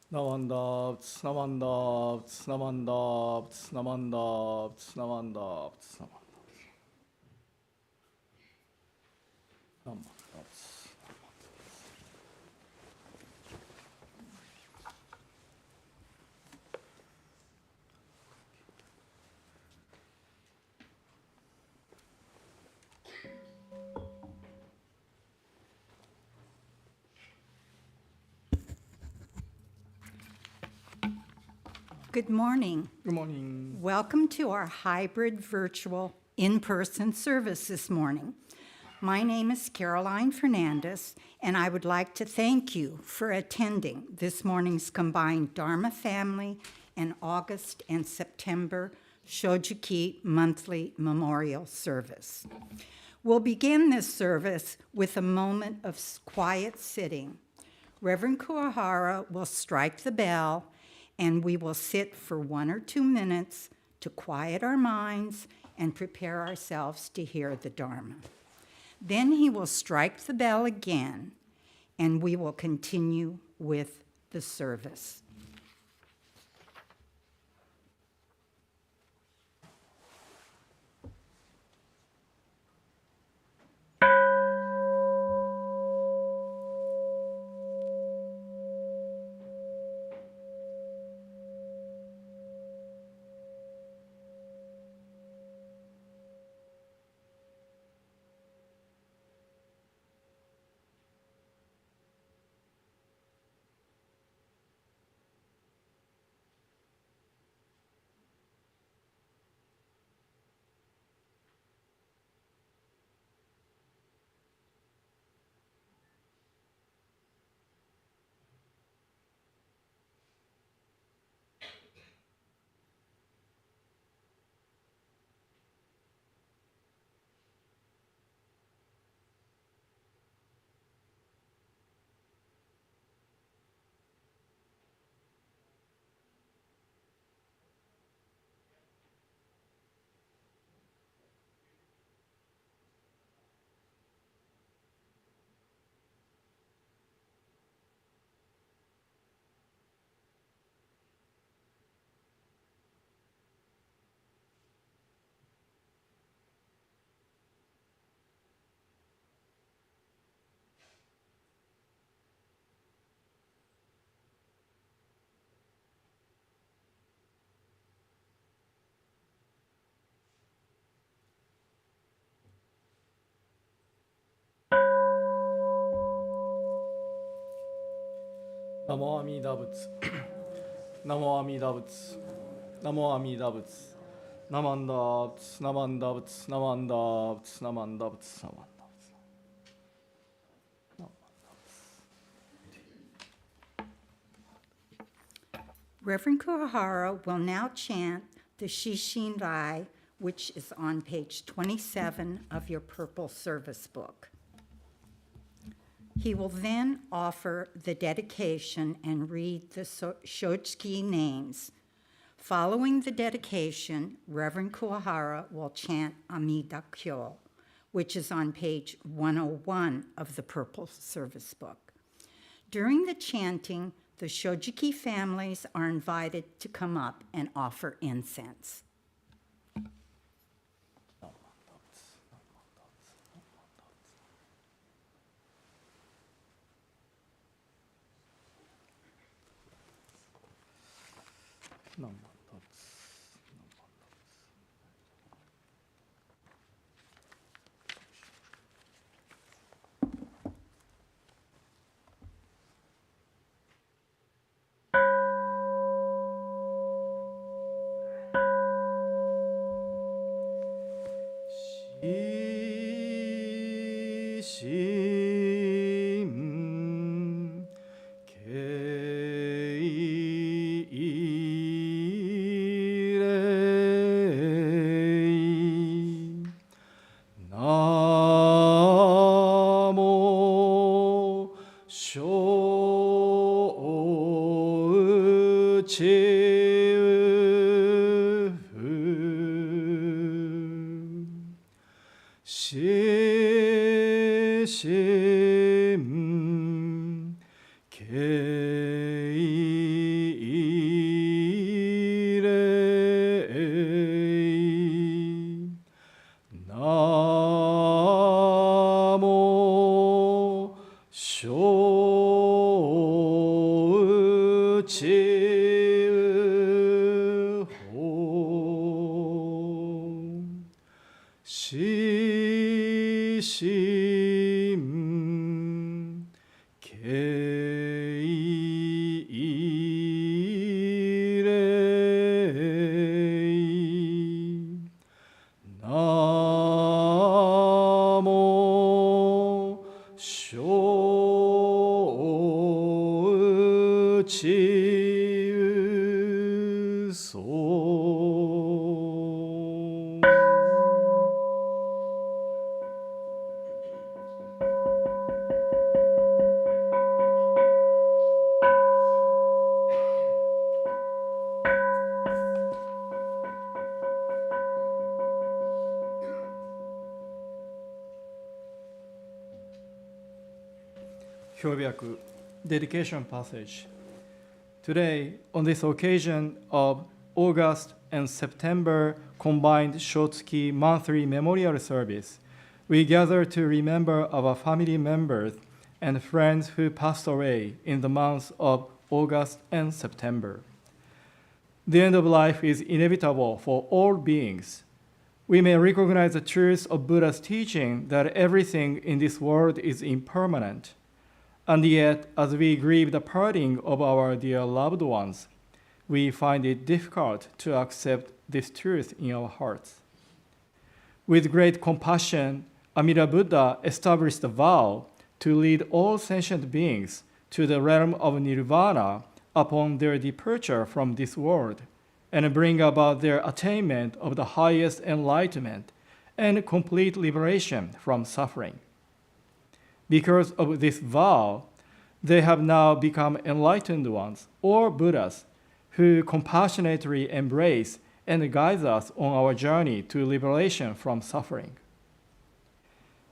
Namandavts, namandavts, namandavts, namandavts, namandavts, namandavts. Good morning. Good morning. Welcome to our hybrid virtual in-person service this morning. My name is Caroline Fernandez, and I would like to thank you for attending this morning's combined Dharma family and August and September Shojuki monthly memorial service. We'll begin this service with a moment of quiet sitting. Reverend Kuwahara will strike the bell, and we will sit for 1 or 2 minutes to quiet our minds and prepare ourselves to hear the Dharma. Then he will strike the bell again, and we will continue with the service. Namo Amida Butsu. Namo Amida Butsu. Namo Amida Butsu. Namandavts, namandavts, namandavts, namandavts, namandavts. Reverend Kuwahara will now chant the Shishin Rai, which is on page 27 of your purple service book. He will then offer the dedication and read the Shojuki names. Following the dedication, Reverend Kuwahara will chant Amida Kyo, which is on page 101 of the purple service book. During the chanting, the Shojuki families are invited to come up and offer incense. Shishim Kei うほし心敬礼なも小ちうそう。表訳 Dedication Passage. Today, on this occasion of August and September combined Shotsuki monthly memorial service, we gather to remember our family members and friends who passed away in the months of August and September. The end of life is inevitable for all beings. We may recognize the truth of Buddha's teaching that everything in this world is impermanent. And yet, as we grieve the parting of our dear loved ones, we find it difficult to accept this truth in our hearts. With great compassion, Amida Buddha established a vow to lead all sentient beings to the realm of nirvana upon their departure from this world, and bring about their attainment of the highest enlightenment and complete liberation from suffering. Because of this vow, they have now become enlightened ones, or Buddhas, who compassionately embrace and guide us on our journey to liberation from suffering.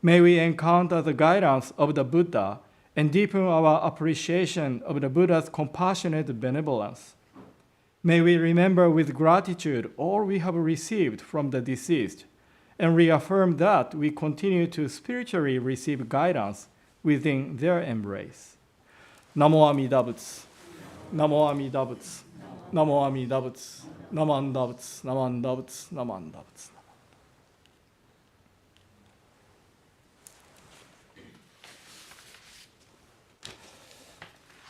May we encounter the guidance of the Buddha and deepen our appreciation of the Buddha's compassionate benevolence. May we remember with gratitude all we have received from the deceased, and reaffirm that we continue to spiritually receive guidance within their embrace. Namo Amida Butsu. Namo Amida Butsu. Namo Amida Butsu. Namanda Butsu. Namanda Butsu. Namanda Butsu.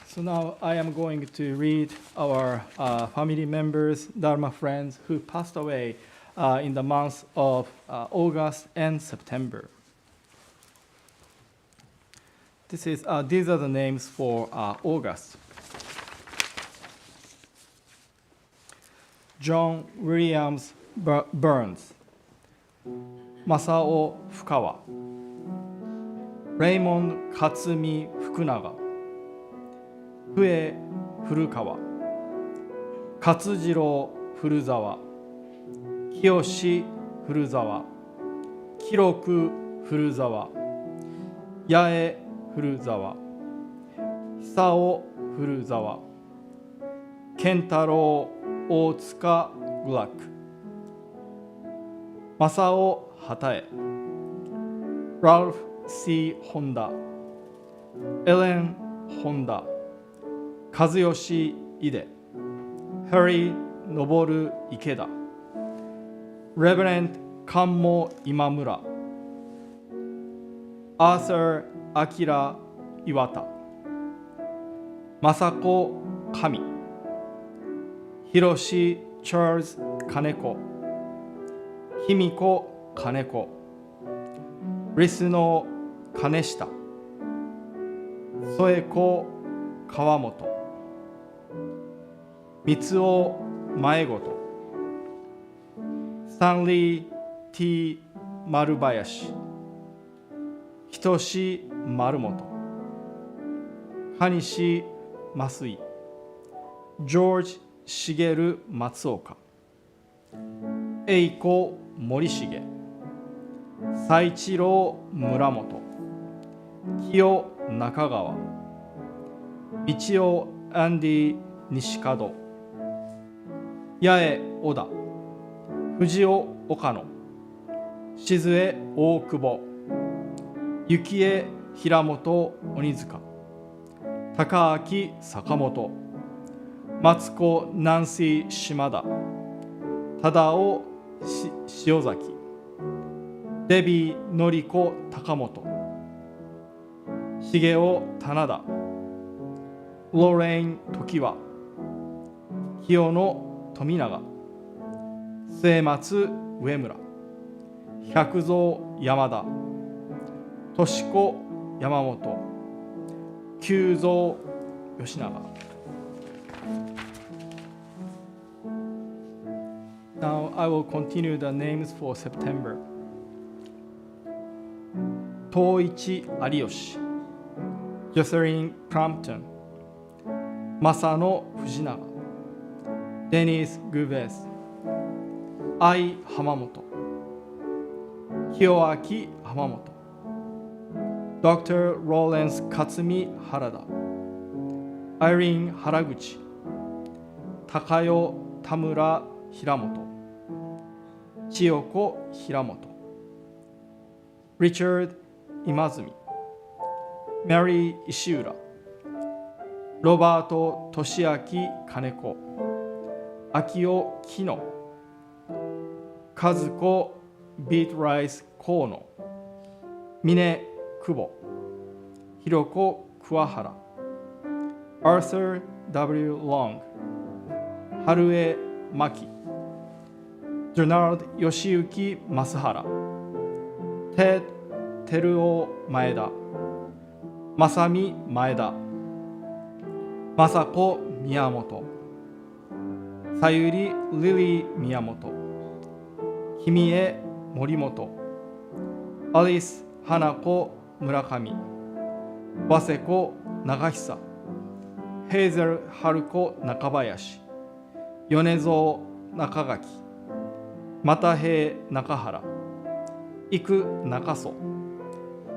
So now I am going to read our family members, Dharma friends who passed away in the months of August and September. These are the names for August. John Williams Burns, Masao Fukawa, Raymond Katsumi Fukunaga, Fue Furukawa, Katsujiro Furuzawa, Kiyoshi Furuzawa, Kiroku Furuzawa, Yae Furuzawa, Hisao Furuzawa, Kentaro Otsuka Gulak, Masao Hatae, Ralph C. Honda, Ellen Honda, Kazuyoshi Ide, Harry Noboru Ikeda, Reverend Kammo Imamura, Arthur Akira Iwata, Masako Kami, Hiroshi Charles Kaneko, Himiko Kaneko, Risuno Kaneshita, Soeko Kawamoto, Mitsuo Maegoto, Stanley T. Marubayashi, Hitoshi Marumoto, Kanishi Masui, George Shigeru Matsuoka, Eiko Morishige, Saichiro Muramoto, Kiyo Nakagawa, Michio Andy Nishikado, Yae Oda, Fujio Okano, Shizue Okubo, Yukie Hiramoto Onizuka, Takaaki Sakamoto, マツコナンシー島田、忠尾塩崎、デビーのりこ高本、重尾棚田、ローレイン時和、清野富永、末松上村、百蔵山田、としこ山本、久蔵吉永。Now I will continue the names for September. 東一有吉、ジョセリン・クランプトン、正野藤永、デニス・グベス、愛浜本、清明浜本、Dr. Lawrence 勝見原田、アイリーン原口、高代田村平本、千代子平本、Richard 今住、メリー石浦、ロバート俊明金子、秋尾木野、和子ビートライス河野、峰久保、ひろこ桑原、Arthur W. Long、春江真希、ジョナルド義行増原、テッ照夫前田、正美前田、雅子宮本、さゆりリリー宮本、君江森本、アリス花子村上、早瀬子長久、ヘイゼル春子中林、米蔵中垣、又平中原、生中曽、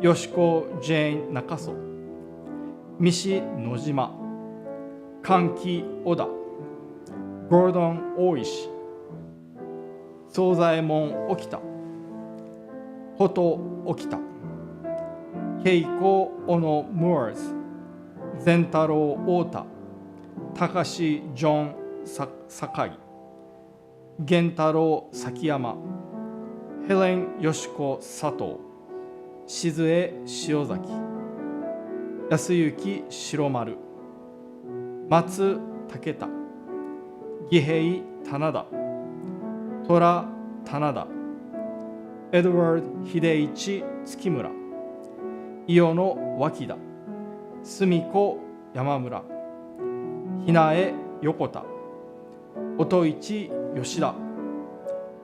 よしこジェーン中曽、三志野島、歓喜小田、ゴードン大石、惣左衛門沖田、ホト沖田、恵子小野ムーアーズ、善太郎太田、高志ジョン坂井、源太郎崎山、ヘレンよしこ佐藤、静江塩崎、安幸白丸、松武田、義平棚田、虎棚田、エドワード秀一月村、伊予の脇田、住子山村、ひなえ横田、音市吉田、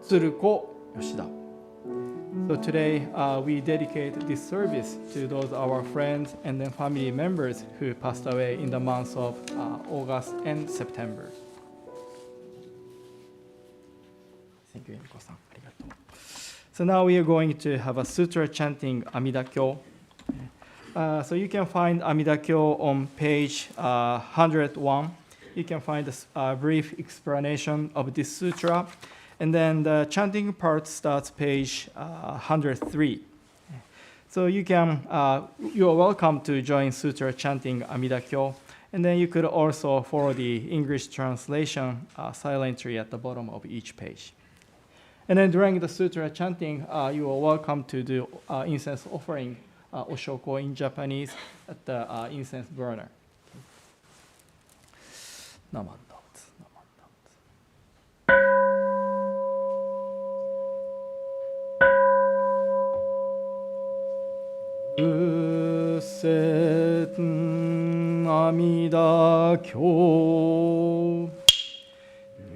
鶴子吉田。So today we dedicate this service to those our friends and then family members who passed away in the months of August and September. Thank you, Emiko-san. Arigatou. So now we are going to have a sutra chanting Amida Kyo. So you can find Amida Kyo on page 101. You can find a brief explanation of this sutra. And then the chanting part starts page 103. So you are welcome to join sutra chanting Amida Kyo. And then you could also follow the English translation silently at the bottom of each page. And then during the sutra chanting, you are welcome to do incense offering, oshoko in Japanese, at the incense burner. Naman. Amida Kyo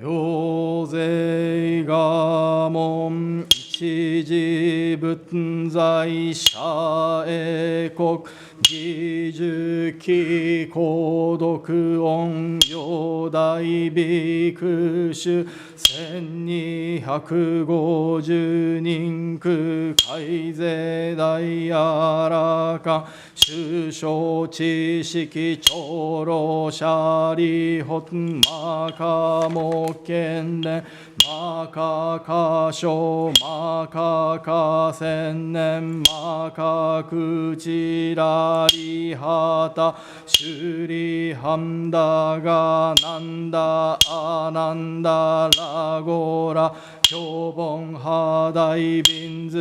Ryōzei Gamon Ichiji Butzai Shaekok Gijuki Kodoku On Yodai Bikushu 1250人区海税大あらか首相知識長老シャリホトマカモケンレマカカショマカカ千年マカクチラハリハタシュリハンダガナンダアナンダラゴラキョボンハダイビンズ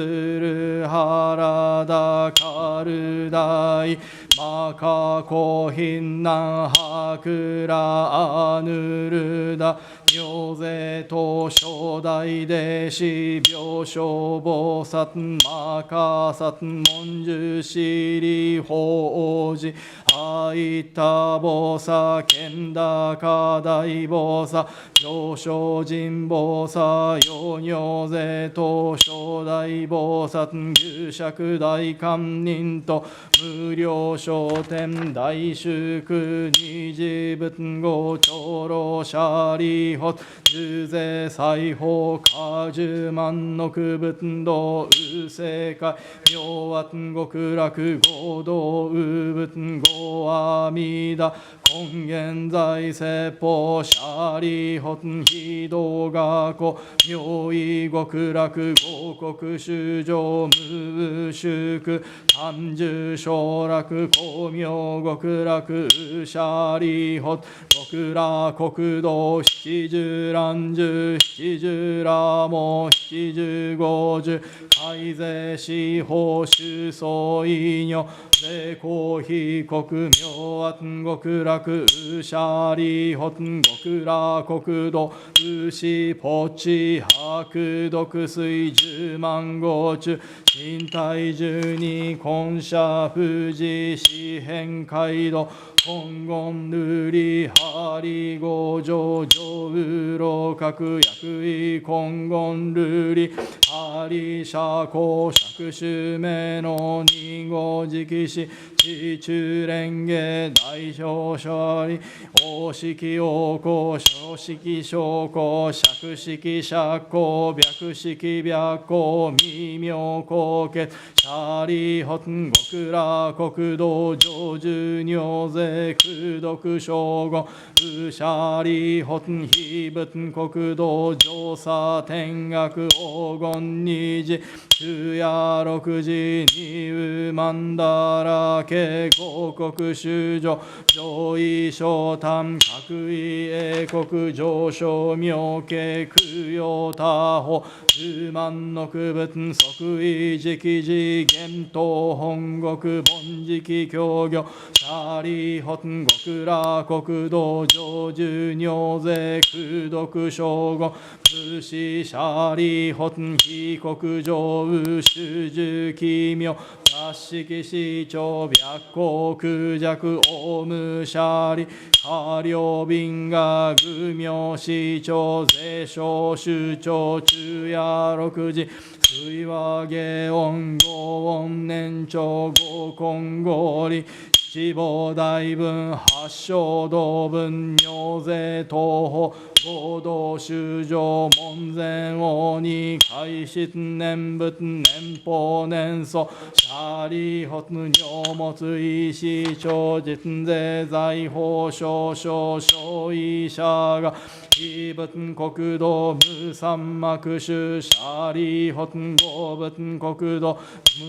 ルハラダカルダイマカコヒンナンハクラアヌルダ妙税と初代弟子病床菩薩マカサツ文殊シリ法王子アイタ菩薩ケンダカ大菩薩上昇人菩薩陽尿税と初代菩薩牛釈大観人と無料商店大祝二次仏語長老シャリホ十税裁縫果樹万の区仏道右世界妙圧極楽合道右仏語阿弥陀根源在説法シャリホ非道学校妙意極楽合国修上無宿単樹昇楽光明極楽シャリホ極楽国道七十乱十七十羅網七十五十改税司法主相違女税公非国明圧極楽シャリホ極楽国土牛ポチ白毒水十万号中身体十二根社富士四辺街道金言瑠璃ハリ五条上右老格薬医金言瑠璃ハリ社交釈主名の二号直視地中蓮華大表書理王式王公書式証拠釈式釈光白式白光微妙高血シャリホン極楽国道上十尿税空毒称号ウシャリホン非仏国道上差天学黄金二次中夜六時二ウマンダラケ五国修上上位昇丹各位英国上昇妙慶供養他法十万の区仏即位直次元東本国凡直教行シャリホン極楽国道上十尿税空毒称号武士シャリホン非国上右主十奇妙雑式市長白光空弱オウムシャリ下領便が愚名市長税商首長中夜六時水和下音五音年長五根合理七宝大文八正道文尿税東方合同修上門前王に開始念仏年法年祖シャリホツ尿物医師長実税財宝少々小医者が非仏国土無三幕主シャリホツ合仏国土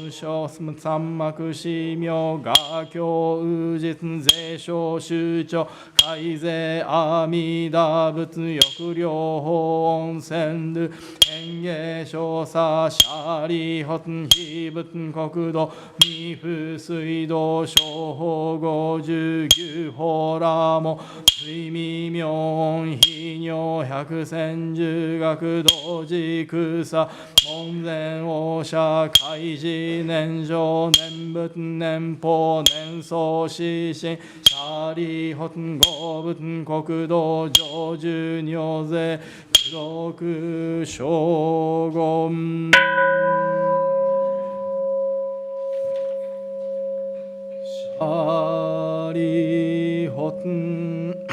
無所三幕司名画教右実税商首長改税阿弥陀仏欲療法温泉流変化少佐シャリホツ非仏国土未風水道小法五十牛法ラモ水未妙音非尿百千十学同時草門前王社開示年上念仏年法年相死神シャリホツ合仏国土上十尿税九六将軍シャリホツ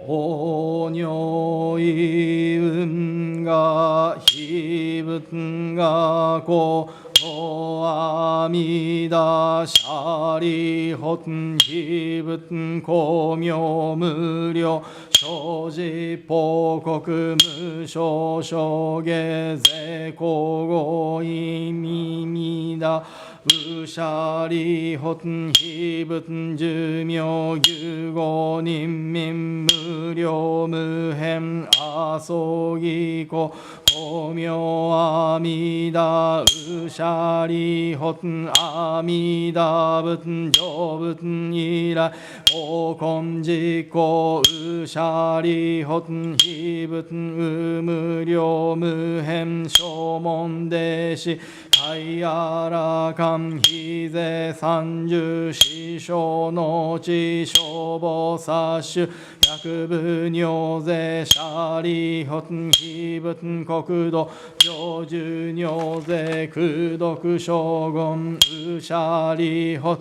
お尿意運が非仏がこご阿弥陀シャリホツ非仏光明無量生じ報国無償諸下税皇后意味弥陀うしゃりほんひぶん寿命牛語人民無量無辺あそぎこ法名阿弥陀うしゃりほん阿弥陀仏成仏以来おこんじこうしゃりほんひぶん無量無辺正門弟子海あらかんひぜ三十四章のち消防殺種薬部尿税シャリホン非仏国土上寿尿税空毒将軍ウシャリホン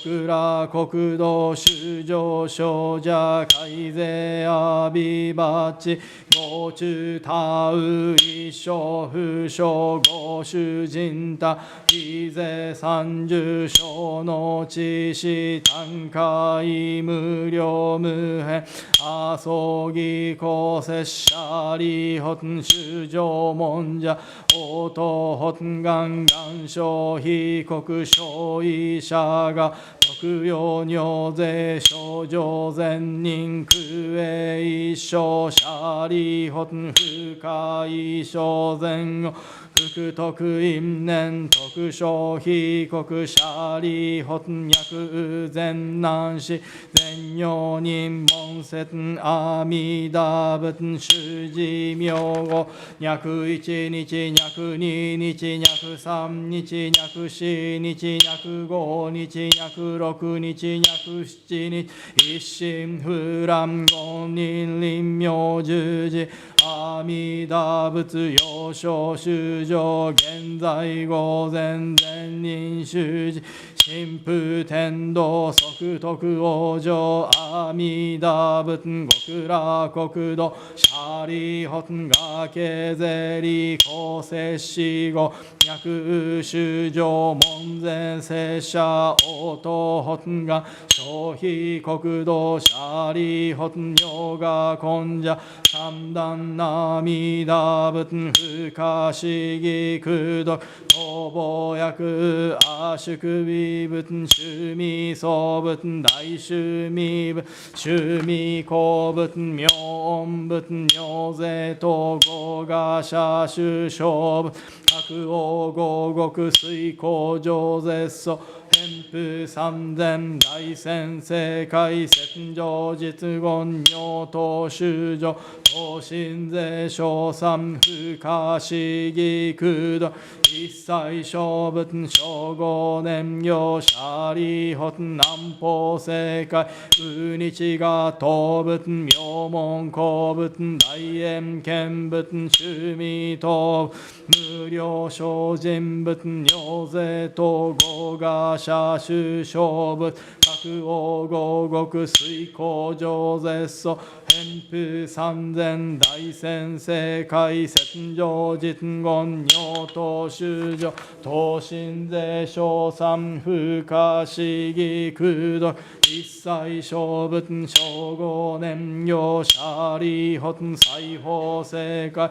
極楽国土修上少者海税阿ビバチご中他う一生不生ご主人他非税三十章の知識単海無量無辺阿そぎこせしゃりほん修上門者応答ほん願願書被告所医者が特用尿税症状善人空営一生シャリホン深い小善を福徳因年特賞被告シャリホン薬善難し善用人門説阿弥陀仏主持名号脈一日脈二日脈三日脈四日脈五日脈六日脈七日一心不乱五人臨妙十字阿弥陀仏要所修上現在午前善人主事神父天道即徳往生阿弥陀仏極楽国土シャリホンがけぜり公摂死後脈修上門前摂者応答ホンが消費国土シャリホンヨガ根者三段阿弥陀仏不可思議功徳逃亡薬阿宿微仏趣味相仏大趣味仏趣味公仏妙音仏尿税統合が社主勝仏白王合国水工上絶素偏風三千大仙世界戦場実言尿等修上等身税小三不可思議空洞一切小仏小五年行シャリホン南方世界ウ日が東仏妙門公仏大円見仏趣味等無料精進仏尿税等合が社主小仏白王合国水工上絶素偏風三千大仙世界戦場実言尿等修上等身税小三不可思議空洞一切小仏小五年行シャリホン西方世界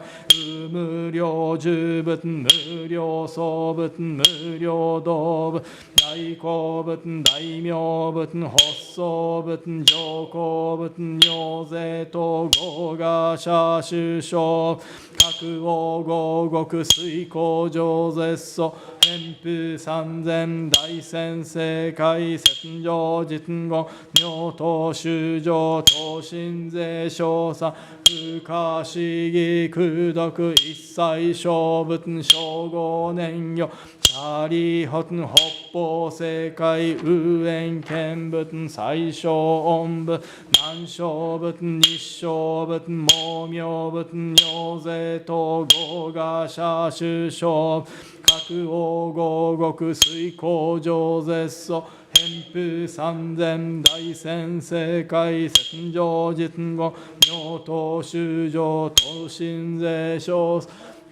無量寿仏無量相仏無量道仏大公仏大名仏発想仏上皇仏尿税等合が社主将各王合国水工上絶素偏風三千大仙世界戦場実言尿等修上等身税小三不可思議功徳一切小仏小五年行シャリホン北方世界右縁見仏最小音仏南小仏日小仏毛明仏尿税等合が社主将各王合国水工上絶素偏風三千大仙世界戦場実言尿等修上等身税小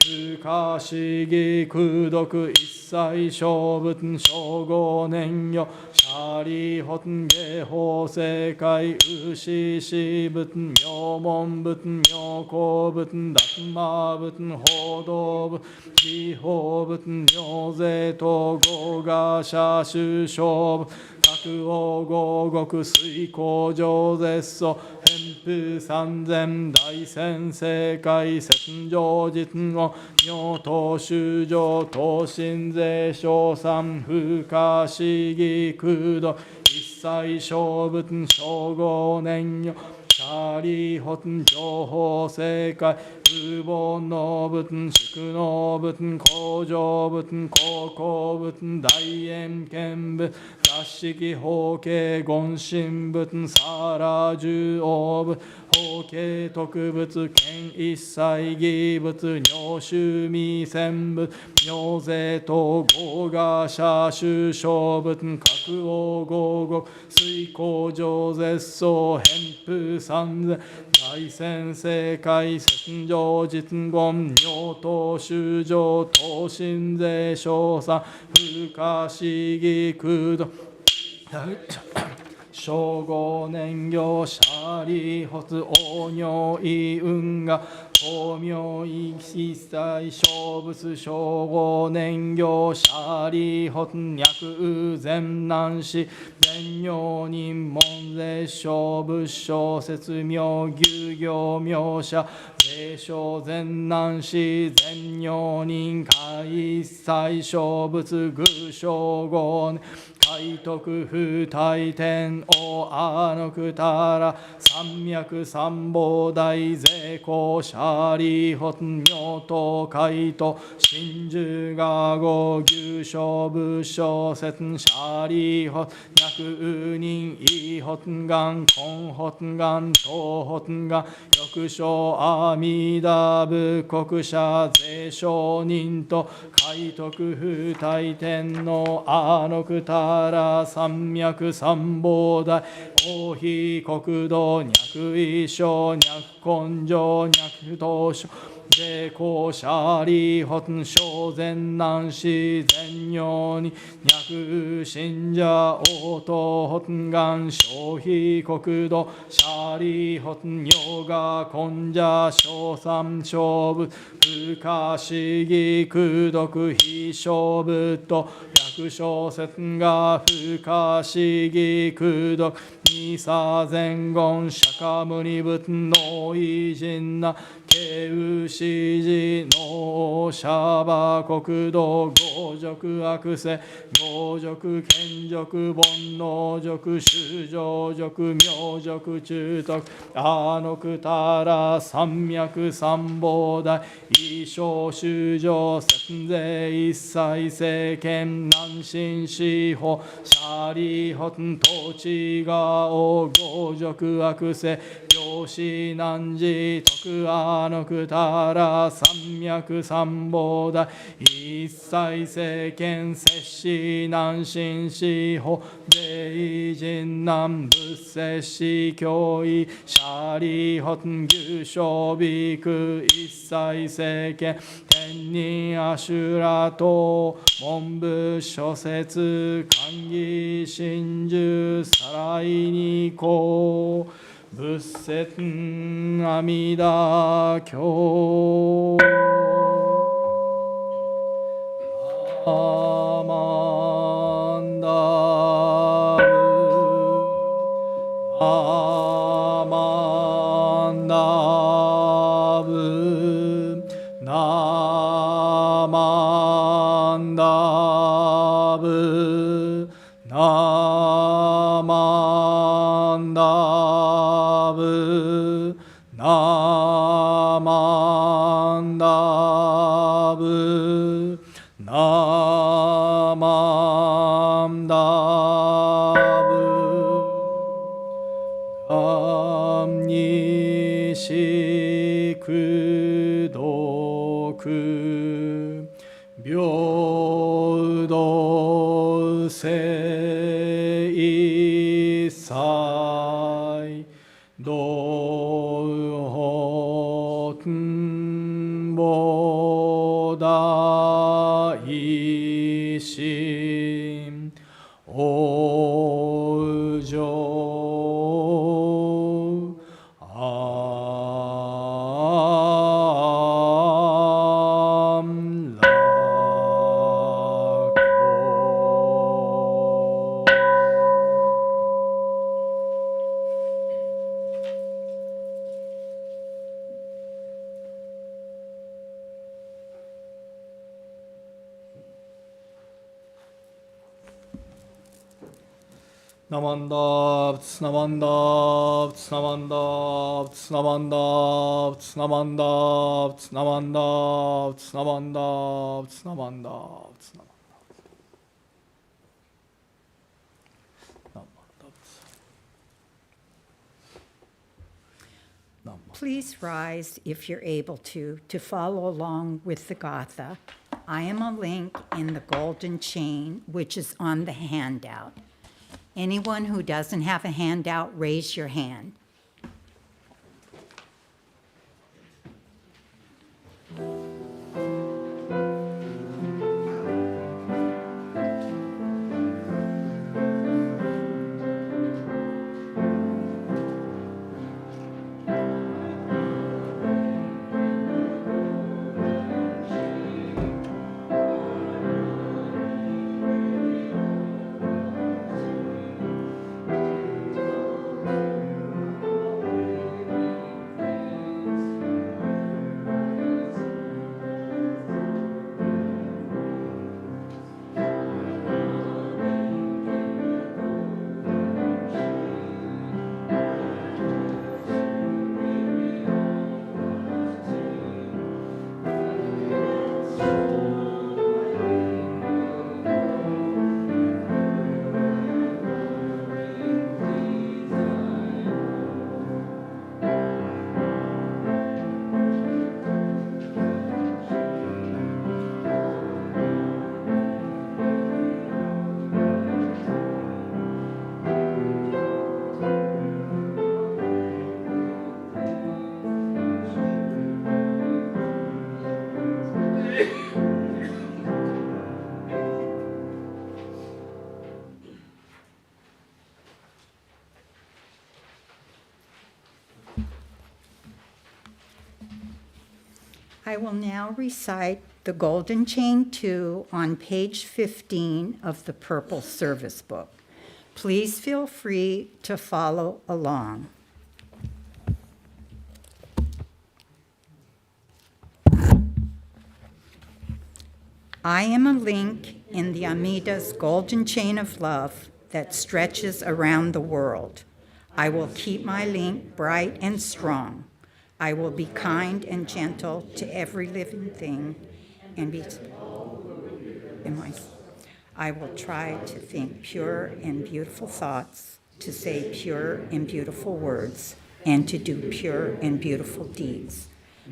不可思議空毒一切小仏小五年よシャリホンゲ法世界牛死仏妙門仏妙高仏達摩仏報道仏義法仏妙税統合が社修正仏各王合国水工上絶素偏風三千大仙世界雪上実語妙東修上東神税小三不可思議空洞一切小仏小五年よシャリホン情報世界無凡の仏宿の仏工場仏高校仏大円見仏雑式法系言神仏サラ十王仏法系特仏見一切義仏尿臭未戦仏尿税等合が社修正仏各王合国水工上絶相偏風三千大仙世界戦上実言尿等修上等神税小三不可思議空洞小五年行シャリホツ王尿意運が光明一切小仏小五年行シャリホツ脈全難視全尿人門税小仏小説妙牛行妙者税小全難視全尿人会一切小仏具小五年海徳不大天王阿のくたら三脈三宝大税公シャリホン妙と海と真珠が五牛小仏小説シャリホン脈人イホンガンコンホンガン東ホンガン翼小阿弥陀仏国者税小人と海徳不大天皇阿のくたら三脈三宝大王妃国土脈一生脈根性脈東証税公シャリホン小善難視善尿に脈信者応答本願消費国土シャリホンヨガ根者小三小仏不可思議空毒非小仏と百小説が不可思議空毒二差前言釈迦牟尼仏の偉人な慶右指示のシャバ国土五辱悪世五辱賢辱煩悩辱衆生辱妙辱中徳阿のくたら三脈三宝大異小衆生節税一切世間南進司法シャリホン統治が王五辱悪世病死難事徳阿のくたら三脈三宝大一切世間摂氏難進司法税人難仏摂氏教義シャリホン牛小ビク一切世間天人アシュラ等文部諸説寛義真珠サライニコ仏説阿弥陀経アマンダブアマンダブナマンダブナマンダブナマンダブナマンダブダンニシクドク平等性一切道本坊 Namandavts, namandavts, namandavts, namandavts, namandavts, namandavts, namandavts, namandavts, namandavts. Please rise if you're able to follow along with the Gatha. I am a link in the golden chain, which is on the handout. Anyone who doesn't have a handout, raise your hand. I will now recite the Golden Chain 2 on page 15 of the Purple Service Book. Please feel free to follow along. I am a link in the Amida's golden chain of love that stretches around the world. I will keep my link bright and strong. I will be kind and gentle to every living thing and I will try to think pure and beautiful thoughts, to say pure and beautiful words, and to do pure and beautiful deeds,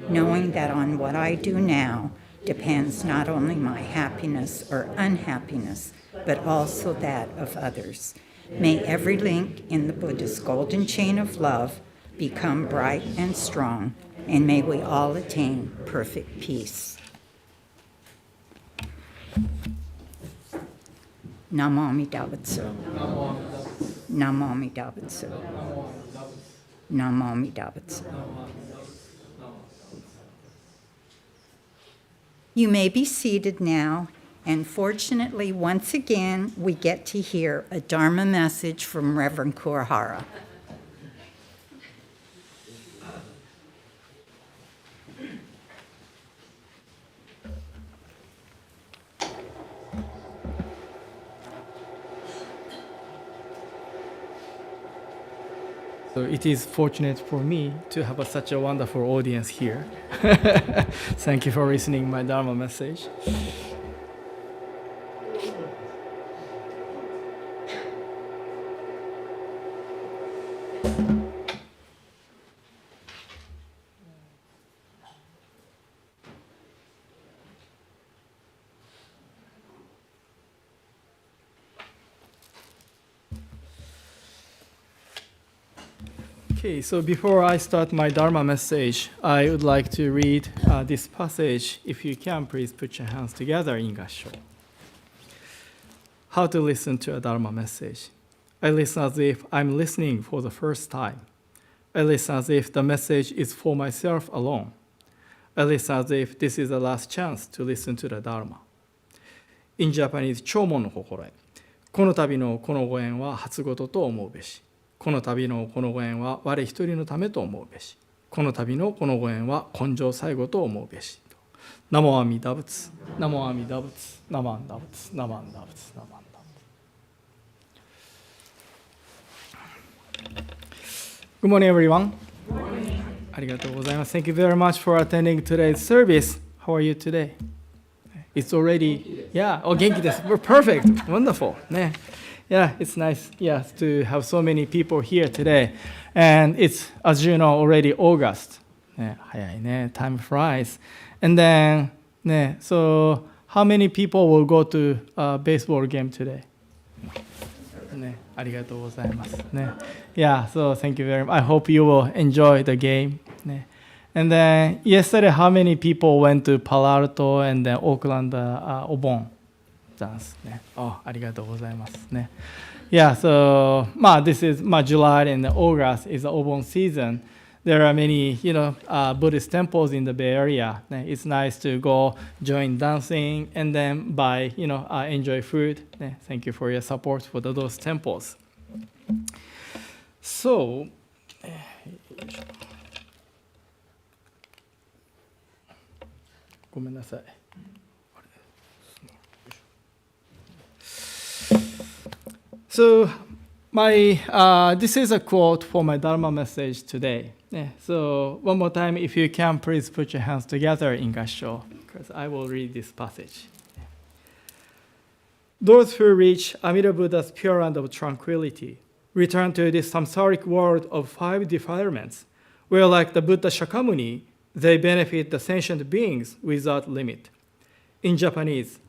knowing that on what I do now depends not only my happiness or unhappiness, but also that of others. May every link in the Buddha's golden chain of love become bright and strong, and may we all attain perfect peace. Namo Amida Butsu. Namo Amida Butsu. Namo Amida Butsu. You may be seated now, and fortunately, once again, we get to hear a Dharma message from Reverend Kurahara. So it is fortunate for me to have such a wonderful audience here. Thank you for listening my Dharma message. Okay, so before I start my Dharma message, I would like to read this passage. If you can, please put your hands together in Gassho. How to listen to a Dharma message. I listen as if I'm listening for the first time. I listen as if the message is for myself alone. I listen as if this is the last chance to listen to the Dharma. In Japanese, 聴聞の心得。この度のこのご縁は初事と思うべし。この度のこのご縁は我一人のためと思うべし。この度のこのご縁は根性最後と思うべし。ナモアミダ仏、ナモアミダ仏、ナマンダ仏、ナマンダ仏、ナマンダ仏。Good morning, everyone. Arigatou gozaimasu. Thank you very much for attending today's service. How are you today? It's already, yeah, oh, genki desu. We're perfect. Wonderful. Ne. Yeah, it's nice, yeah, to have so many people here today. And it's, as you know, already August. Ne, hayai ne, time flies. And then, ne, so how many people will go to a baseball game today? Ne, arigatou gozaimasu. Ne. Yeah, so thank you very much. I hope you will enjoy the game. Ne. And then yesterday, how many people went to Palo Alto and then Oakland Obon dance? Ne. Oh, arigatou gozaimasu. Ne. Yeah, so this is July and August is the Obon season. There are many, Buddhist temples in the Bay Area. Ne. It's nice to go join dancing and then buy, enjoy food. Ne. Thank you for your support for those temples. So, So, this is a quote for my Dharma message today. Yeah, so, one more time, if you can, please put your hands together in Gassho, because I will read this passage. Those who reach Amida Buddha's pure land of tranquility return to this samsaric world of 5 defilements, where, like the Buddha Shakyamuni, they benefit the sentient beings without limit. In Japanese,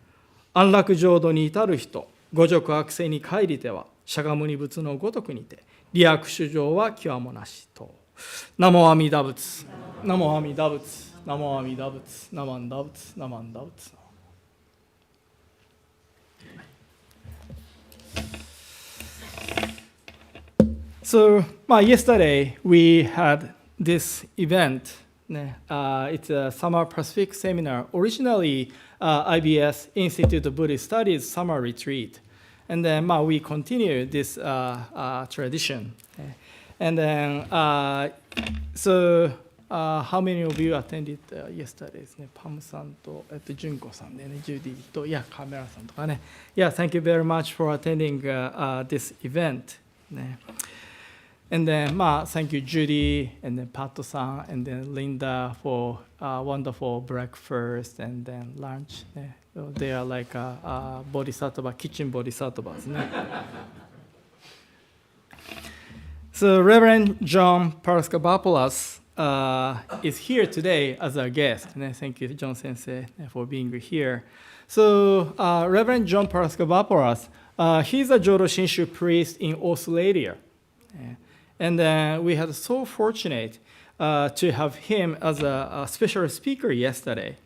安楽浄土に至る人、五濁悪世に帰りては、釈迦牟尼仏のごとくにて、利益主情は極もなしと。ナモ阿弥陀仏、ナモ阿弥陀仏、ナモ阿弥陀仏、ナマンダ仏、ナマンダ仏。So, yesterday we had this event. It's a Summer Pacific Seminar. Originally, IBS, Institute of Buddhist Studies Summer Retreat. And then we continue this tradition. And then, how many of you attended yesterday? Pam-san to Junko-san, Judy to, Kamera-san to ka ne. Yeah, thank you very much for attending this event. And then, thank you, Judy, and then Pato-san, and then Linda for wonderful breakfast and then lunch. They are like bodhisattva, kitchen bodhisattvas. So Reverend John Paraskevopoulos is here today as our guest. And thank you, John Sensei, for being here. So Reverend John Paraskevopoulos, he's a Jodo Shinshu priest in Australia. And we had so fortunate to have him as a special speaker yesterday.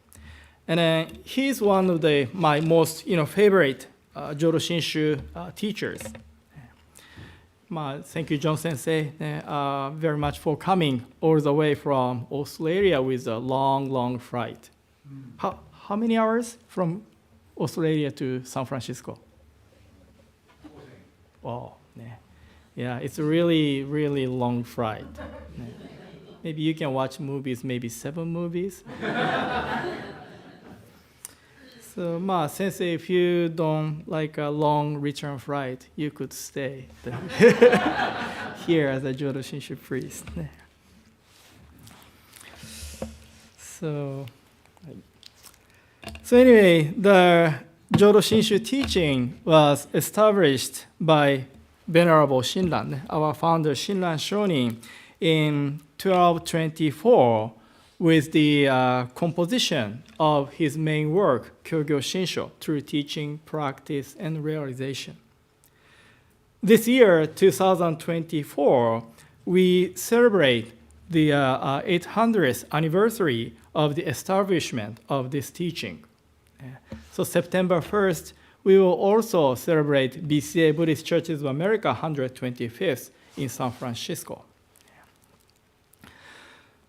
And he's one of my most favorite Jodo Shinshu teachers. Thank you, John Sensei, very much for coming all the way from Australia with a long, long flight. How many hours from Australia to San Francisco? Wow. Yeah, it's a really, really long flight. Maybe you can watch movies, maybe 7 movies. So, Sensei, if you don't like a long return flight, you could stay here as a Jodo Shinshu priest. So anyway, the Jodo Shinshu teaching was established by Venerable Shinran, our founder Shinran Shonin, in 1224 with the composition of his main work, Kyogyo Shinsho, through teaching, practice, and realization. This year, 2024, we celebrate the 800th anniversary of the establishment of this teaching. So September 1st, we will also celebrate BCA Buddhist Churches of America 125th in San Francisco.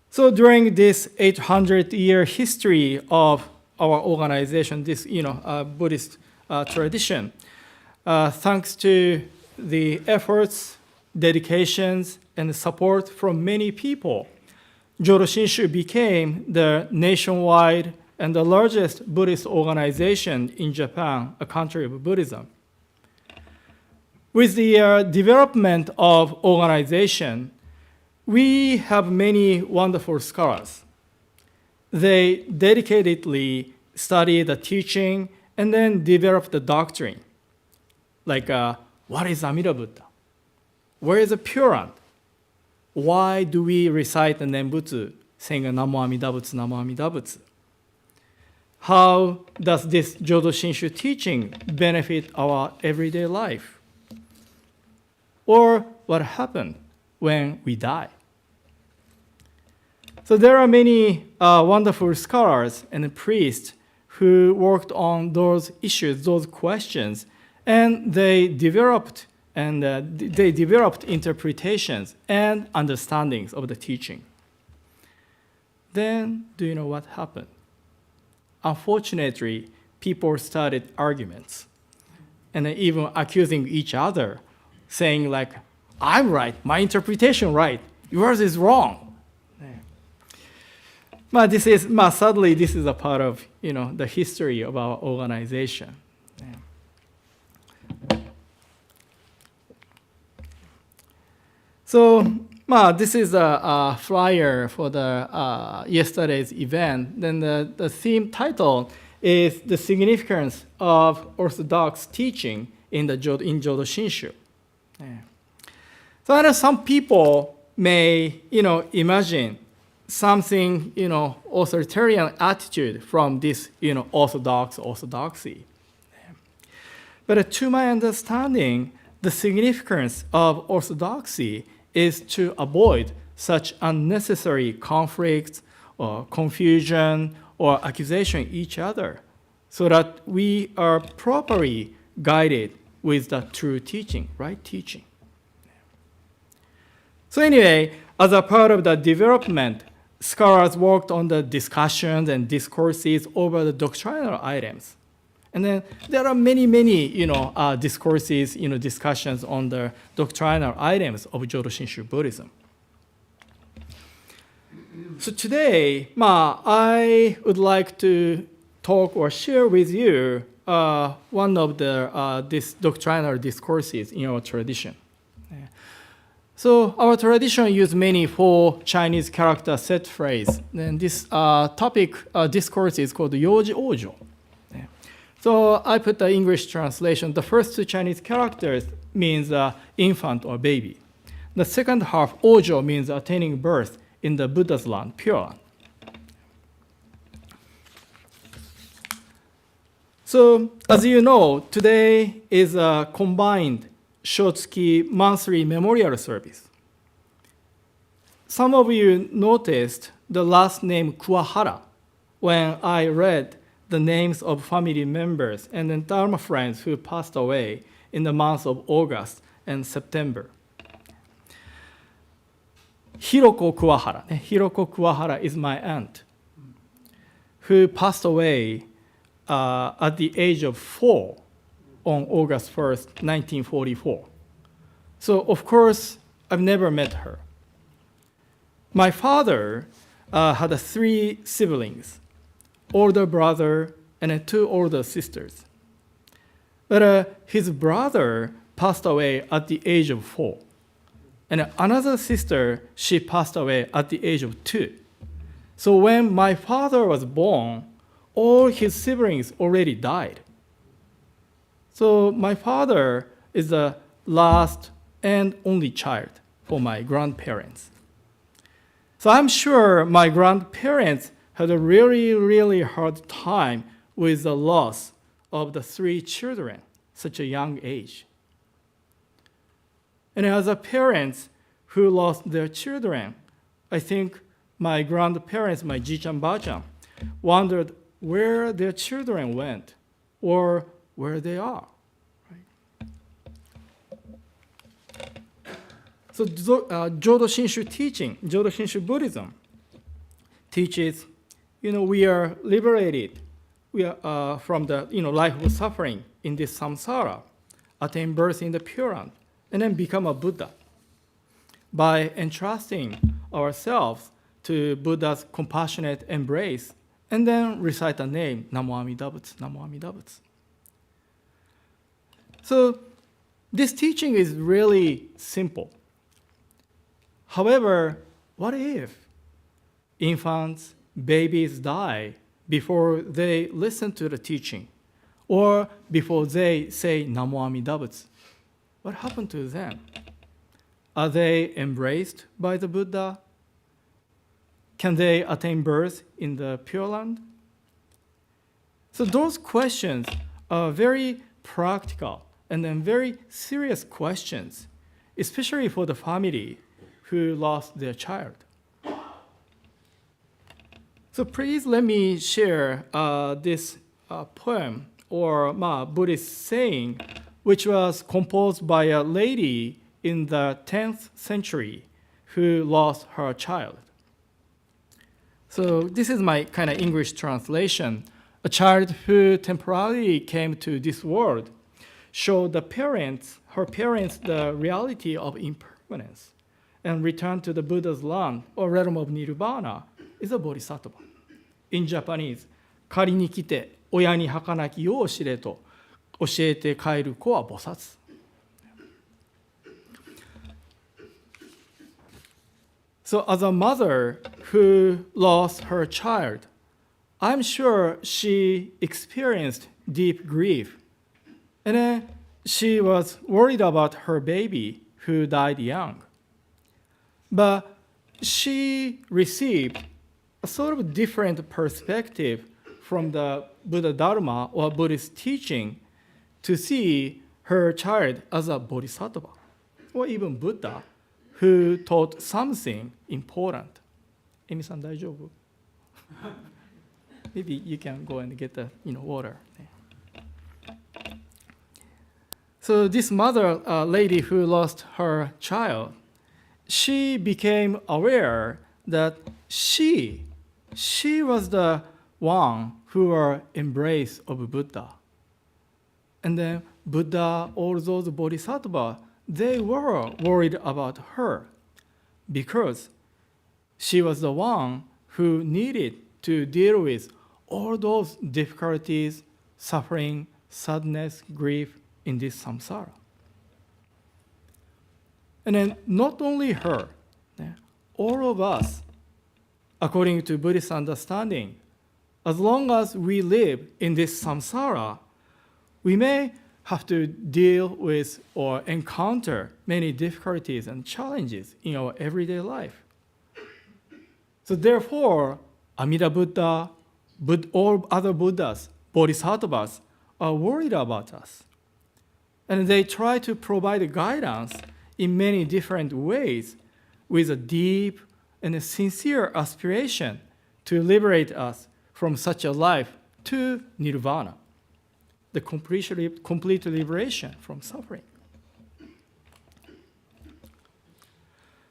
So during this 800-year history of our organization, this Buddhist tradition, thanks to the efforts, dedications, and support from many people, Jodo Shinshu became the nationwide and the largest Buddhist organization in Japan, a country of Buddhism. with the development of organization, we have many wonderful scholars. They dedicatedly study the teaching and then develop the doctrine. Like, what is Amida Buddha? Where is the Pure Land? Why do we recite the Nembutsu, saying Namo Amida Butsu, Namo Amida Butsu? How does this Jodo Shinshu teaching benefit our everyday life? Or what happened when we die? So there are many wonderful scholars and priests who worked on those issues, those questions, and they developed interpretations and understandings of the teaching. Then, do you know what happened? Unfortunately, people started arguments and even accusing each other, saying like, I'm right, my interpretation right, yours is wrong. But sadly, this is a part of the history of our organization. So this is a flyer for the yesterday's event. Then the theme title is the significance of Orthodox teaching in Jodo Shinshu. So I know some people may imagine something authoritarian attitude from this orthodoxy. But to my understanding, the significance of orthodoxy is to avoid such unnecessary conflicts or confusion or accusation each other, so that we are properly guided with the true teaching, right teaching. So anyway, as a part of the development, scholars worked on the discussions and discourses over the doctrinal items. And then there are many discourses, discussions on the doctrinal items of Jodo Shinshu Buddhism. So today, I would like to talk or share with you one of these doctrinal discourses in our tradition. So our tradition uses many 4 Chinese character set phrase. Then this discourse is called Yoji Ojo. So I put the English translation. The first 2 Chinese characters means infant or baby. The second half, Ojo, means attaining birth in the Buddha's land, Pure Land. So as you know, today is a combined Shotsuki monthly memorial service. Some of you noticed the last name Kuwahara when I read the names of family members and then Dharma friends who passed away in the months of August and September. Hiroko Kuwahara is my aunt who passed away at the age of 4 on August 1st, 1944. So of course, I've never met her. My father had 3 siblings, older brother and 2 older sisters. But his brother passed away at the age of 4. And another sister, she passed away at the age of 2. So when my father was born, all his siblings already died. So my father is the last and only child for my grandparents. So I'm sure my grandparents had a really, really hard time with the loss of the 3 children, such a young age. And as a parents who lost their children, I think my grandparents, my ji-chan, ba-chan, wondered where their children went or where they are. Right? So Jodo Shinshu teaching, Jodo Shinshu Buddhism teaches, we are liberated. We are from the life of suffering in this samsara, attain birth in the Pure Land, and then become a Buddha by entrusting ourselves to Buddha's compassionate embrace, and then recite the name, Namo Amida Butsu, Namo Amida Butsu. So This teaching is really simple. However, what if infants, babies die before they listen to the teaching or before they say Namo Amida Butsu? What happened to them? Are they embraced by the Buddha? Can they attain birth in the Pure Land? So those questions are very practical and then very serious questions, especially for the family who lost their child. So please let me share this poem or Buddhist saying, which was composed by a lady in the 10th century who lost her child. So this is my kind of English translation. A child who temporarily came to this world showed her parents the reality of impermanence and returned to the Buddha's land or realm of nirvana is a bodhisattva. In Japanese, 仮に来て親に儚き世を知れと教えて帰る子は菩薩。So as a mother who lost her child, I'm sure she experienced deep grief. And then she was worried about her baby who died young. But she received a sort of different perspective from the Buddha Dharma or Buddhist teaching to see her child as a bodhisattva or even Buddha who taught something important. Emi-san, 大丈夫? Maybe you can go and get the water. So this mother, lady who lost her child, she became aware that she was the one who were embraced of Buddha. And then Buddha, all those bodhisattvas, they were worried about her because she was the one who needed to deal with all those difficulties, suffering, sadness, grief in this samsara. And then not only her, all of us, according to Buddhist understanding, as long as we live in this samsara, we may have to deal with or encounter many difficulties and challenges in our everyday life. So therefore, Amida Buddha, all other Buddhas, Bodhisattvas, are worried about us. And they try to provide guidance in many different ways with a deep and a sincere aspiration to liberate us from such a life to nirvana, the complete liberation from suffering.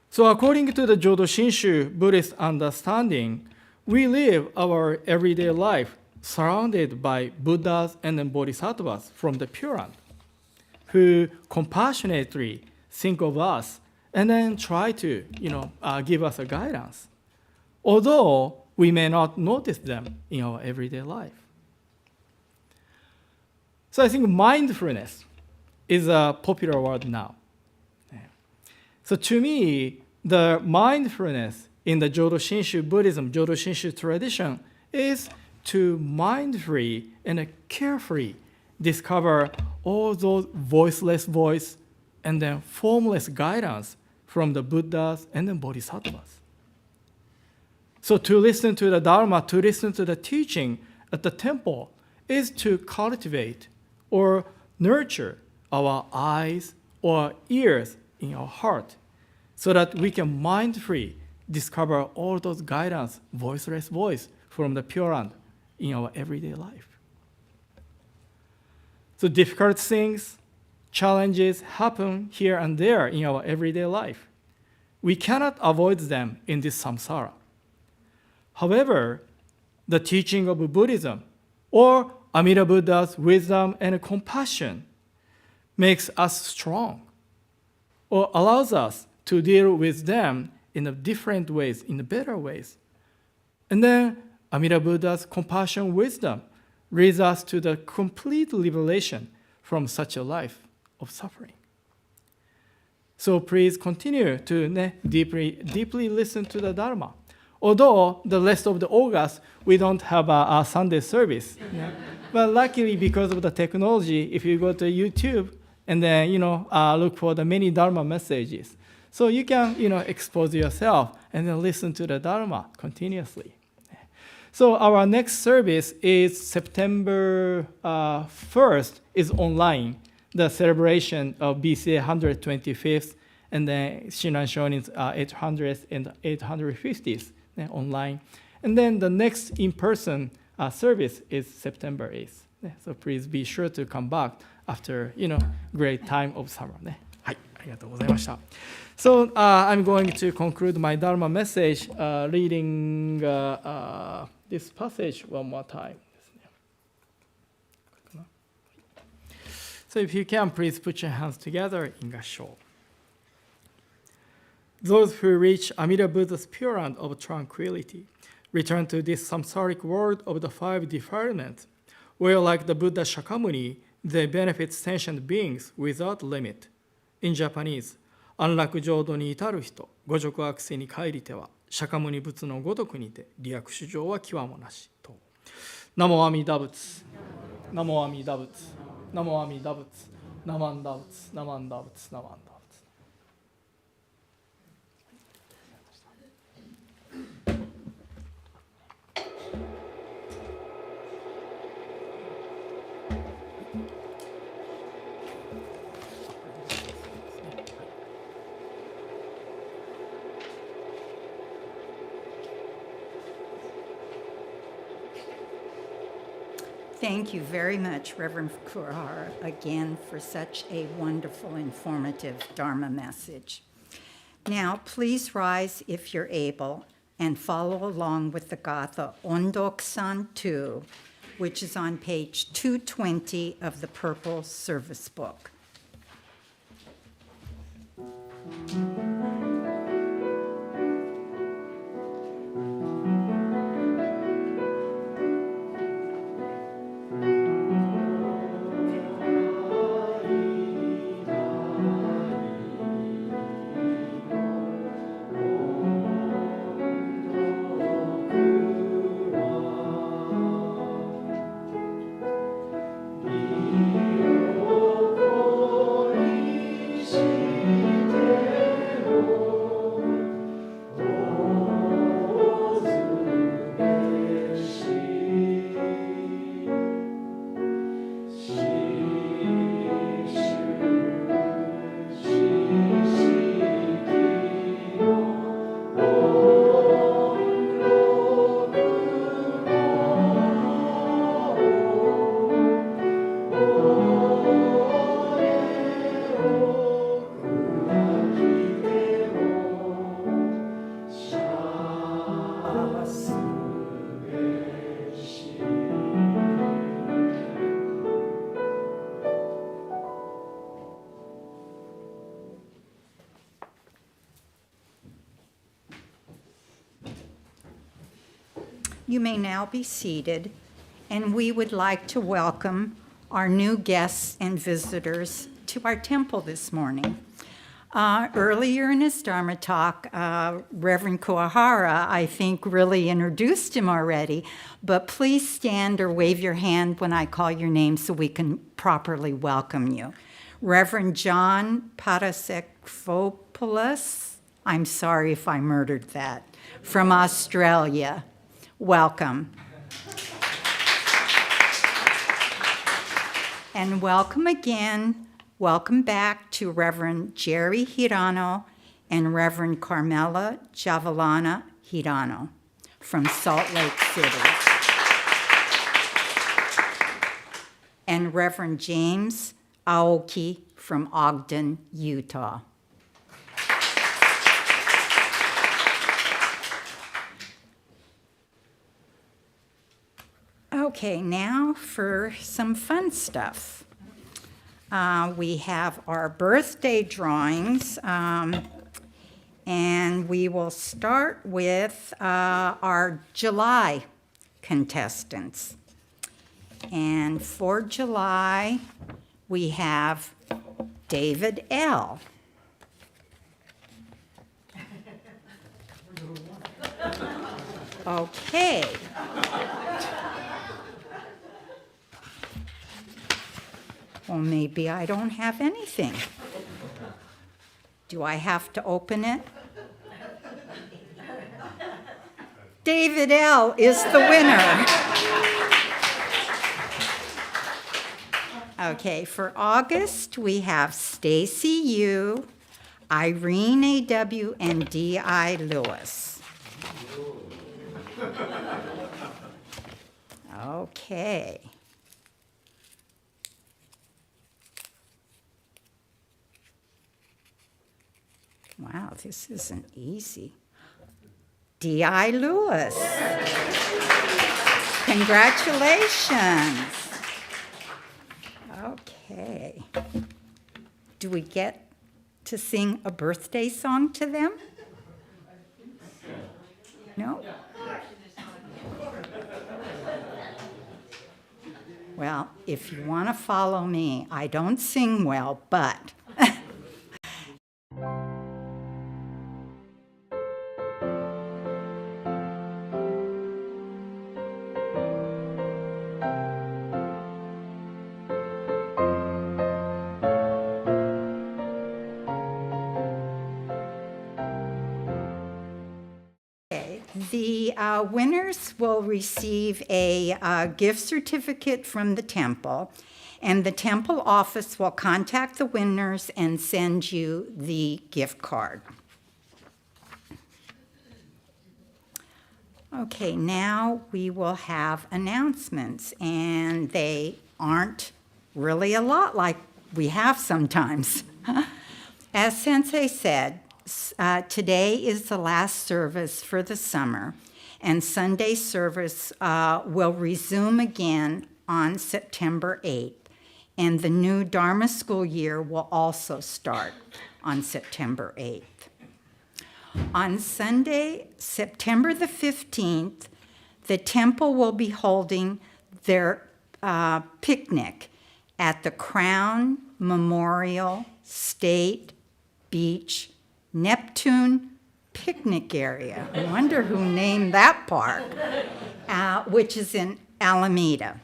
So according to the Jodo Shinshu Buddhist understanding, we live our everyday life surrounded by Buddhas and then Bodhisattvas from the Pure Land, who compassionately think of us and then try to give us a guidance, although we may not notice them in our everyday life. So I think mindfulness is a popular word now. So to me, the mindfulness in the Jodo Shinshu Buddhism, Jodo Shinshu tradition, is to mindfully and carefully discover all those voiceless voice and then formless guidance from the Buddhas and the Bodhisattvas. So to listen to the Dharma, to listen to the teaching at the temple is to cultivate or nurture our eyes or ears in our heart so that we can mindfully discover all those guidance, voiceless voice from the Pure Land in our everyday life. So difficult things, challenges happen here and there in our everyday life. We cannot avoid them in this samsara. However, the teaching of Buddhism or Amida Buddha's wisdom and compassion makes us strong or allows us to deal with them in different ways, in better ways. And then Amida Buddha's compassion wisdom leads us to the complete liberation from such a life of suffering. So please continue to deeply listen to the Dharma. Although the rest of the August, we don't have a Sunday service. Yeah. But luckily, because of the technology, if you go to YouTube and then, look for the many Dharma messages. So you can, expose yourself and then listen to the Dharma continuously. So our next service is September 1st is online, the celebration of BCA 125th, and then Shinran Shonin's 800th and 850th online. And then the next in-person service is September 8th. So please be sure to come back after, great time of summer. はい、ありがとうございました。So I'm going to conclude my Dharma message reading this passage one more time. So if you can, please put your hands together in Gassho. Those who reach Amida Buddha's pure land of tranquility return to this samsaric world of the five defilements, where like the Buddha Shakyamuni, they benefit sentient beings without limit. In Japanese, 安楽浄土に至る人、五濁悪世に帰りては、釈迦牟尼仏のごとくにて、利益主情は極もなしと。ナモ阿弥陀仏、ナモ阿弥陀仏、ナモ阿弥陀仏、ナマンダ仏、ナマンダ仏、ナマンダ仏。Thank you very much, Reverend Kurahara, again for such a wonderful, informative Dharma message. Now, please rise if you're able and follow along with the Gatha Ondoksan 2, which is on page 220 of the Purple Service Book. You may now be seated, and we would like to welcome our new guests and visitors to our temple this morning. Earlier in his Dharma talk, Reverend Kuahara, I think, really introduced him already, but please stand or wave your hand when I call your name so we can properly welcome you. Reverend John Parasekopoulos, I'm sorry if I murdered that, from Australia. Welcome. And welcome again. Welcome back to Reverend Jerry Hirano and Reverend Carmela Javelana Hirano from Salt Lake City. And Reverend James Aoki from Ogden, Utah. Okay, now for some fun stuff. We have our birthday drawings, and we will start with our July contestants. And for July, we have David L. Okay. Well, maybe I don't have anything. Do I have to open it? David L. is the winner. Okay, for August, we have Stacy U., Irene A.W., and D.I. Lewis. Okay. Wow, this isn't easy. D.I. Lewis. Congratulations. Okay. Do we get to sing a birthday song to them? No? Well, if you want to follow me, I don't sing well, but the winners will receive a gift certificate from the temple, and the temple office will contact the winners and send you the gift card. Okay, now we will have announcements, and they aren't really a lot like we have sometimes. As Sensei said, today is the last service for the summer, and Sunday service will resume again on September 8th, and the new Dharma school year will also start on September 8th. On Sunday, September the 15th, the temple will be holding their picnic at the Crown Memorial State Beach Neptune Picnic Area. I wonder who named that park, which is in Alameda.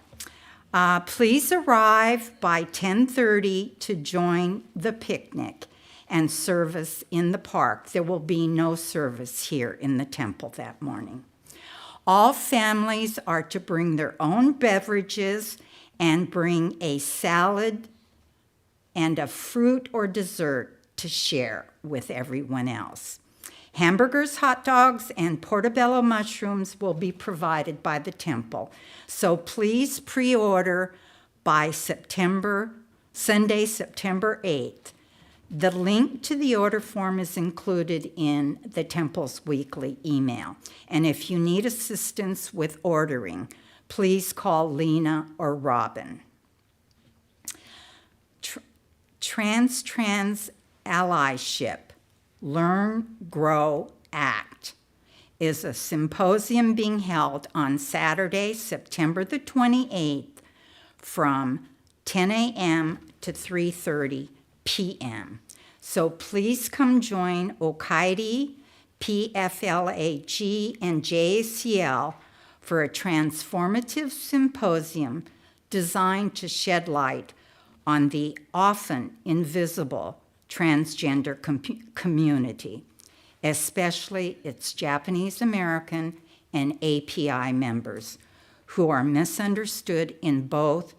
Please arrive by 10:30 to join the picnic and service in the park. There will be no service here in the temple that morning. All families are to bring their own beverages and bring a salad and a fruit or dessert to share with everyone else. Hamburgers, hot dogs, and portobello mushrooms will be provided by the temple. So please pre-order by Sunday, September 8th. The link to the order form is included in the temple's weekly email. And if you need assistance with ordering, please call Lena or Robin. Trans Allyship, Learn, Grow, Act is a symposium being held on Saturday, September the 28th from 10 a.m. to 3:30 p.m. So please come join Okaidi, PFLAG, and JACL for a transformative symposium designed to shed light on the often invisible transgender community, especially its Japanese American and API members, who are misunderstood in both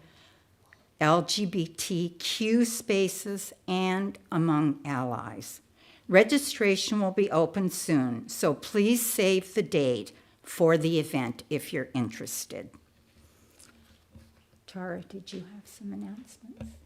LGBTQ spaces and among allies. Registration will be open soon, so please save the date for the event if you're interested. Tara, did you have some announcements?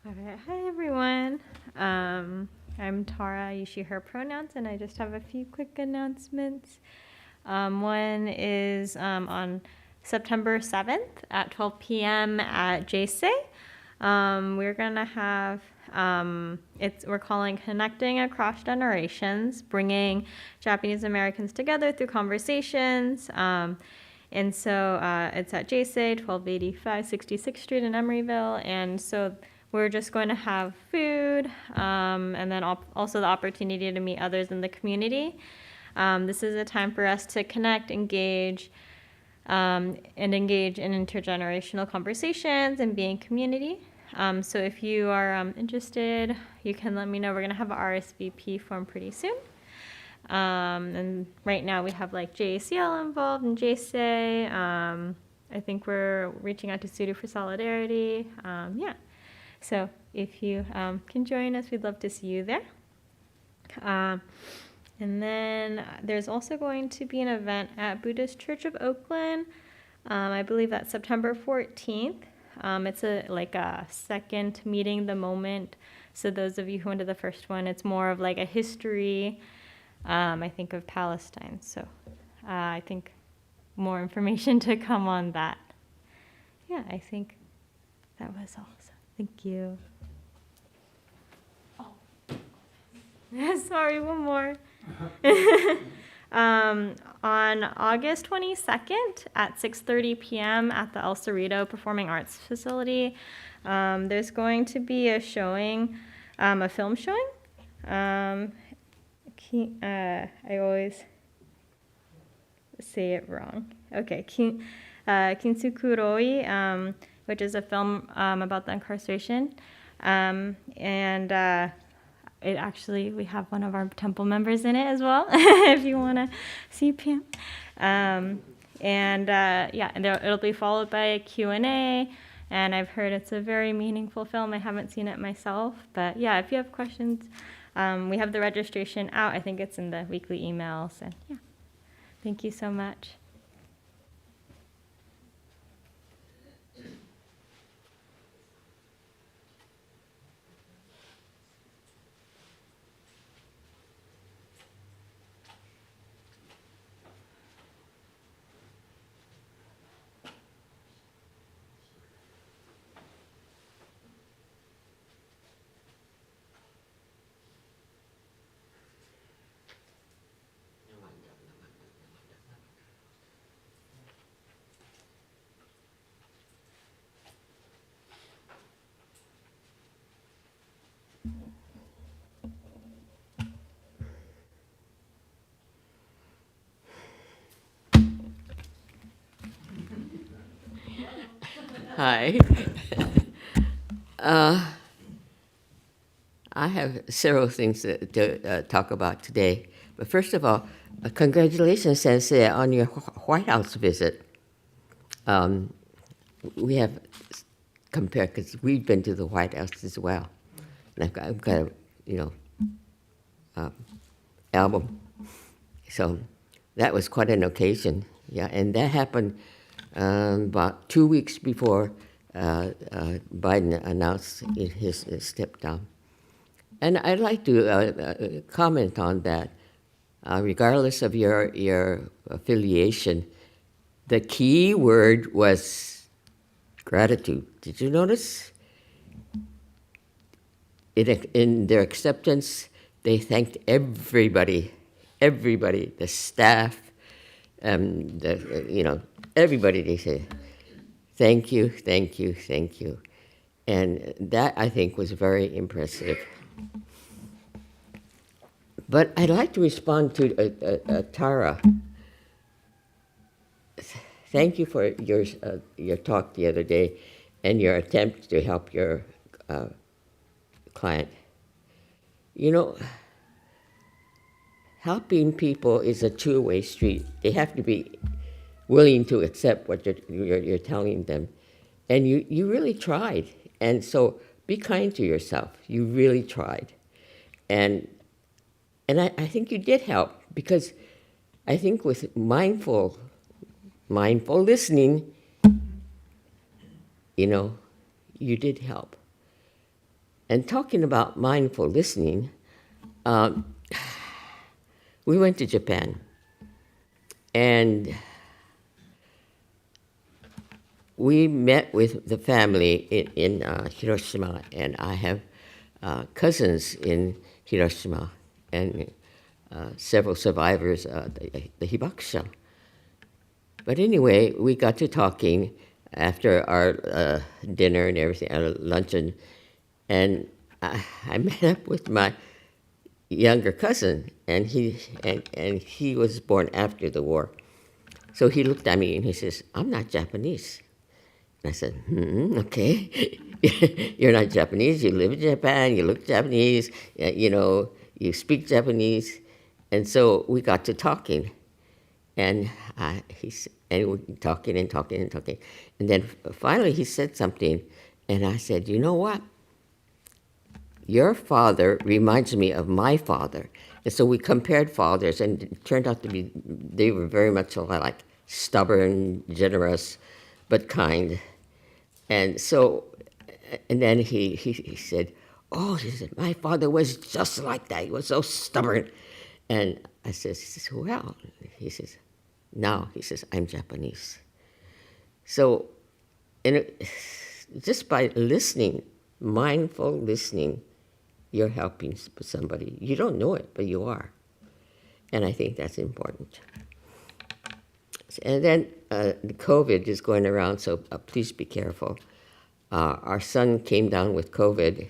All right. Hi, everyone. I'm Tara. I use she, her pronouns, and I just have a few quick announcements. One is on September 7th at 12 p.m. at JSA. We're gonna have we're calling Connecting Across Generations, bringing Japanese Americans together through conversations. And so it's at JSA, 1285 66th Street in Emeryville. And so we're just going to have food and then also the opportunity to meet others in the community. This is a time for us to connect, engage, and engage in intergenerational conversations and be in community. So if you are interested, you can let me know. We're going to have an RSVP form pretty soon. And right now we have like JACL involved and JSA. I think we're reaching out to Sudo for Solidarity. Yeah. So if you can join us, we'd love to see you there. And then there's also going to be an event at Buddhist Church of Oakland. I believe that's September 14th. It's like a second meeting the moment. So those of you who went to the first one, it's more of like a history, I think, of Palestine. So I think more information to come on that. Yeah, I think that was all. So thank you. Oh, sorry, one more. On August 22nd at 6:30 p.m. at the El Cerrito Performing Arts Facility, there's going to be a showing, a film showing. I always say it wrong. Okay, Kintsukuroi, which is a film about the incarceration, and it actually, we have one of our temple members in it as well, if you want to see Pam. Yeah, and it'll be followed by a Q&A, and I've heard it's a very meaningful film. I haven't seen it myself, but yeah, if you have questions, we have the registration out. I think it's in the weekly emails, and yeah, thank you so much. Hi. I have several things to talk about today. But first of all, congratulations, Sensei, on your White House visit. We have compared, because we've been to the White House as well. And I've got a, album. So that was quite an occasion. Yeah, and that happened about 2 weeks before Biden announced his step down. And I'd like to comment on that. Regardless of your affiliation, the key word was gratitude. Did you notice? In their acceptance, they thanked everybody, the staff, everybody. They said, thank you, thank you, thank you. And that, I think, was very impressive. But I'd like to respond to Tara. Thank you for your talk the other day and your attempt to help your client. You know, helping people is a two-way street. They have to be willing to accept what you're telling them. And you really tried. And so be kind to yourself. You really tried. And I think you did help, because I think with mindful listening, you did help. And talking about mindful listening, we went to Japan. And we met with the family in Hiroshima, and I have cousins in Hiroshima and several survivors, the Hibakusha. But anyway, we got to talking after our dinner and everything, our luncheon, and I met up with my younger cousin, and he was born after the war. So he looked at me and he says, "I'm not Japanese." And I said, okay. You're not Japanese, you live in Japan, you look Japanese, you speak Japanese. And so we got to talking. And we were talking and talking and talking. And then finally he said something, and I said, "You know what? Your father reminds me of my father." And so we compared fathers, and it turned out to be, they were very much alike, stubborn, generous, but kind. And so, and then he said, "Oh," he said, "my father was just like that. He was so stubborn." And he says, "Well," he says, "now," he says, "I'm Japanese." So, just by listening, mindful listening, you're helping somebody. You don't know it, but you are. And I think that's important. And then the COVID is going around, so please be careful. Our son came down with COVID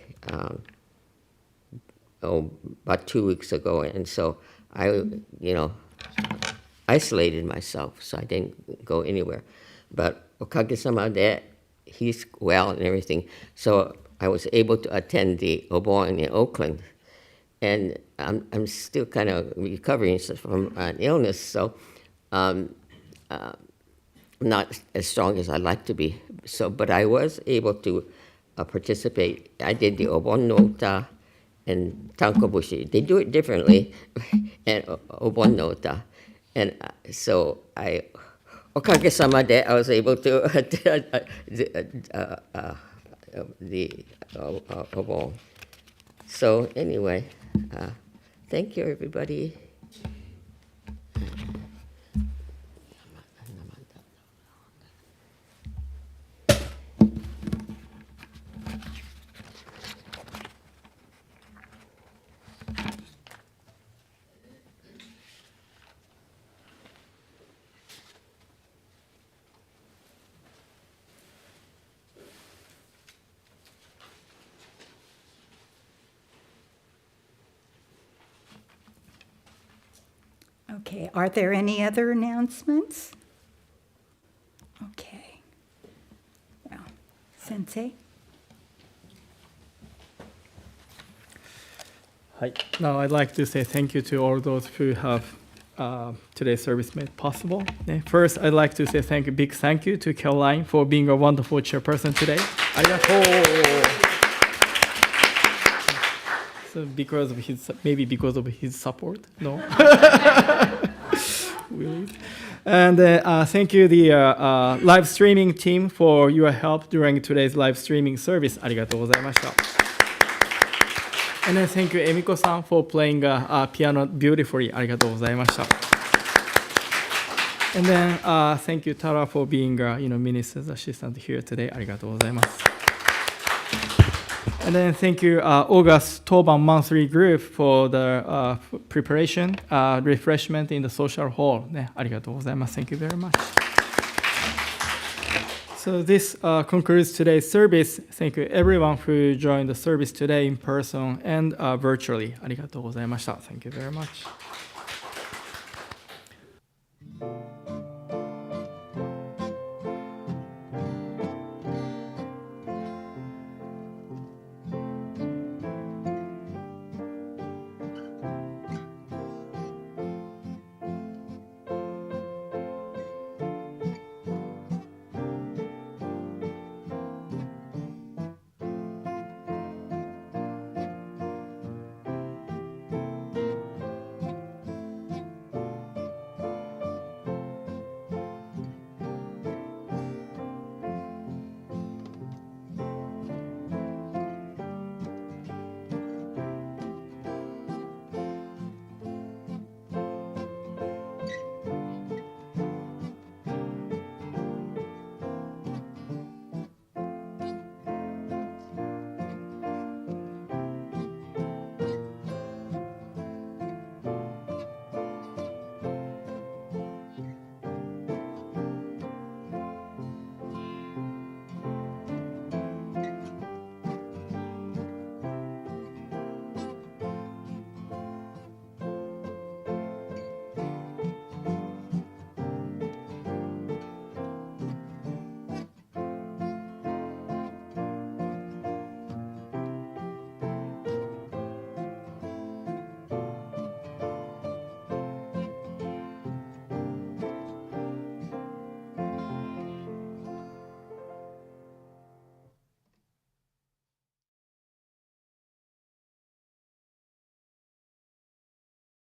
about 2 weeks ago, and so I, isolated myself, so I didn't go anywhere. But okage-sama de, he's well and everything, so I was able to attend the Obon in Oakland, and I'm still kind of recovering from an illness, so not as strong as I'd like to be. So, but I was able to participate. I did the Obon no Uta and Tankobushi. They do it differently, and Obon no Uta. And so okage-sama de, I was able to attend the Obon. So anyway, thank you, everybody. Okay, are there any other announcements? Okay. Well, Sensei? Hi. Now I'd like to say thank you to all those who have today's service made possible. First, I'd like to say big thank you to Caroline for being a wonderful chairperson today. Arigatou. So because of his support, no. Really. And thank you the live streaming team for your help during today's live streaming service. Arigatou gozaimashita. And then thank you Emiko-san for playing piano beautifully. Arigatou gozaimashita. And then thank you Tara for being minister's assistant here today. Arigatou gozaimasu. And then thank you August Toban monthly group for the preparation, refreshment in the social hall. Arigatou gozaimasu. Thank you very much. So this concludes today's service. Thank you everyone who joined the service today in person and virtually. Arigatou gozaimashita. Thank you very much.